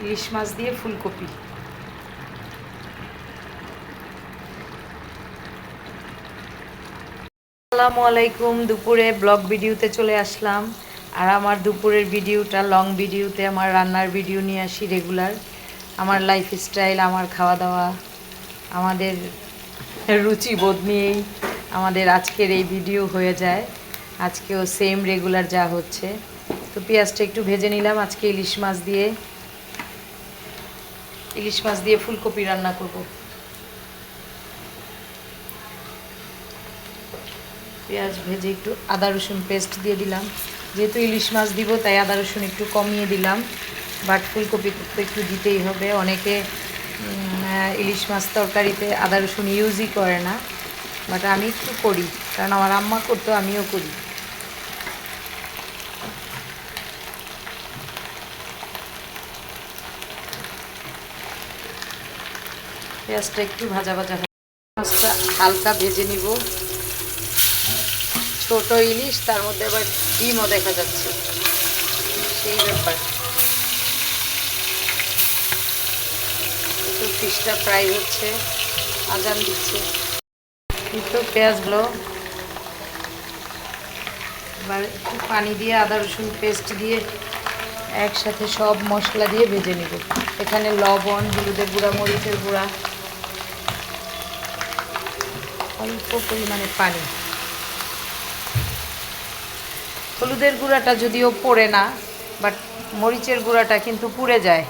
ইলিশ মাছ দিয়ে ফুলকপি। আসসালামু আলাইকুম। দুপুরে ব্লগ ভিডিওতে চলে আসলাম। আর আমার দুপুরের ভিডিওটা লং ভিডিওতে আমার রান্নার ভিডিও নিয়ে আসি রেগুলার। আমার লাইফস্টাইল, আমার খাওয়া দাওয়া, আমাদের রুচিবোধ নিয়েই আমাদের আজকের এই ভিডিও হয়ে যায়। আজকেও সেম রেগুলার যা হচ্ছে। তো পেঁয়াজটা একটু ভেজে নিলাম। আজকে ইলিশ মাছ দিয়ে ফুলকপি রান্না করব। পেঁয়াজ ভেজে একটু আদা রসুন পেস্ট দিয়ে দিলাম। যেহেতু ইলিশ মাছ দিব তাই আদা রসুন একটু কমিয়ে দিলাম, বাট ফুলকপি তো একটু দিতেই হবে। অনেকে ইলিশ মাছ তরকারিতে আদা রসুন ইউজই করে না, বাট আমি একটু করি, কারণ আমার আম্মা করতো, আমিও করি। পেঁয়াজটা একটু ভাজা ভাজা মাছটা হালকা ভেজে নিব। ছোট ইলিশ, তার মধ্যে আবার ডিমও দেখা যাচ্ছে, সেই ব্যাপার। একটু ফিশটা ফ্রাই হচ্ছে, আজান দিচ্ছে। কিন্তু পেঁয়াজগুলো এবার একটু পানি দিয়ে আদা রসুন পেস্ট দিয়ে একসাথে সব মশলা দিয়ে ভেজে নিব। এখানে লবণ, হলুদের গুঁড়া, মরিচের গুঁড়া, অল্প পরিমাণে পানি। হলুদের গুঁড়াটা যদিও পড়ে না, বাট মরিচের গুঁড়াটা কিন্তু পুড়ে যায়,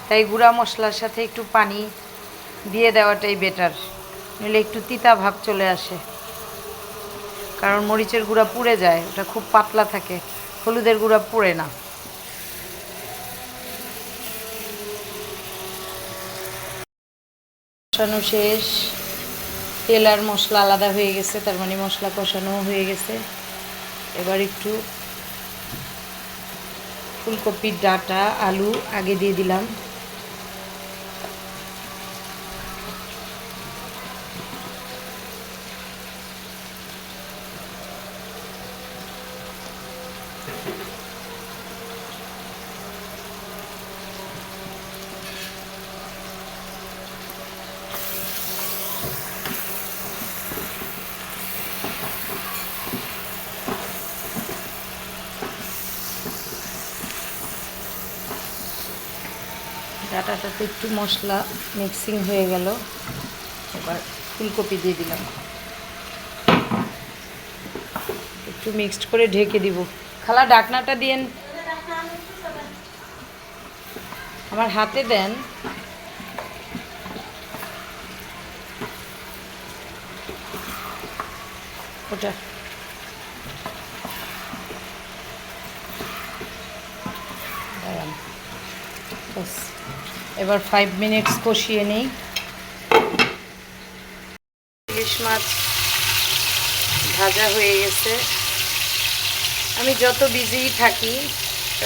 তাই গুঁড়া মশলার সাথে একটু পানি দিয়ে দেওয়াটাই বেটার, নইলে একটু তিতা ভাব চলে আসে। কারণ মরিচের গুঁড়া পুড়ে যায়, ওটা খুব পাতলা থাকে, হলুদের গুঁড়া পুড়ে না। কষানো শেষ, তেল আর মশলা আলাদা হয়ে গেছে, তার মানে মশলা কষানো হয়ে গেছে। এবার একটু ফুলকপির ডাঁটা, আলু আগে দিয়ে দিলাম। ডাঁটাটাতে একটু মশলা মিক্সিং হয়ে গেল। এবার ফুলকপি দিয়ে দিলাম, একটু মিক্সড করে ঢেকে দিব। খালা ঢাকনাটা দিয়েন, আমার হাতে দেন। ওটা বাস, এবার 5 মিনিটস কষিয়ে নিই। ইলিশ মাছ ভাজা হয়ে গেছে। আমি যত বিজিই থাকি,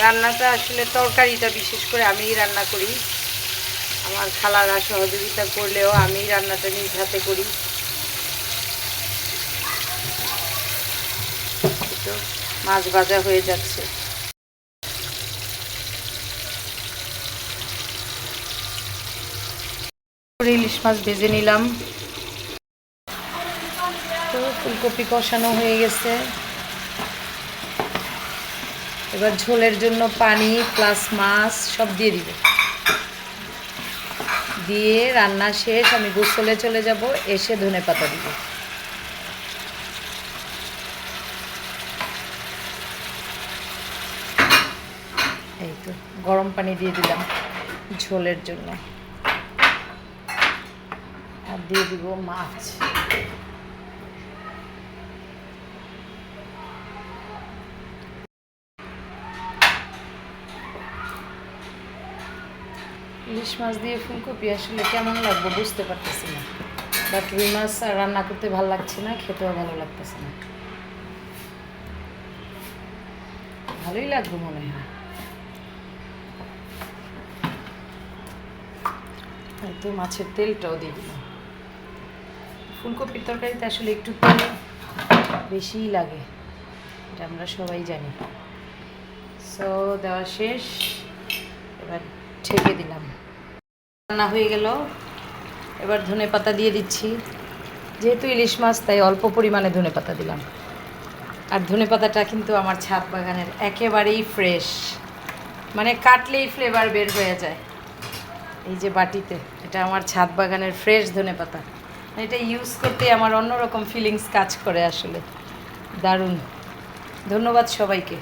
রান্নাটা আসলে তরকারিটা বিশেষ করে আমিই রান্না করি। আমার খালারা সহযোগিতা করলেও আমি রান্নাটা নিজ হাতে করি। তো মাছ ভাজা হয়ে যাচ্ছে। ইলিশ মাছ ভেজে নিলাম। তো ফুলকপি কষানো হয়ে গেছে। এবার ঝোলের জন্য পানি প্লাস মাছ সব দিয়ে দিব। দিয়ে রান্না শেষ, আমি গোসলে চলে যাব, এসে ধনেপাতা দিব। এই তো গরম পানি দিয়ে দিলাম ঝোলের জন্য, আর দিয়ে দিব মাছ। ইলিশ মাছ দিয়ে ফুলকপি আসলে কেমন লাগবে বুঝতে পারতেছি না, বাট রুই মাছ আর রান্না করতে ভালো লাগছে না, খেতেও ভালো লাগতেছে না। ভালোই লাগবে মনে হয়। হয়তো মাছের তেলটাও দিয়ে দিলাম। ফুলকপির তরকারিতে আসলে একটু তেল বেশিই লাগে, এটা আমরা সবাই জানি। সো দেওয়া শেষ। এবার ঢেকে দিলাম। রান্না হয়ে গেল। এবার ধনেপাতা দিয়ে দিচ্ছি। যেহেতু ইলিশ মাছ তাই অল্প পরিমাণে ধনেপাতা দিলাম। আর ধনেপাতাটা কিন্তু আমার ছাদ বাগানের, একেবারেই ফ্রেশ, মানে কাটলেই ফ্লেভার বের হয়ে যায়। এই যে বাটিতে, এটা আমার ছাদ বাগানের ফ্রেশ ধনেপাতা। এটা ইউজ করতে আমার অন্যরকম ফিলিংস কাজ করে আসলে। দারুণ। ধন্যবাদ সবাইকে।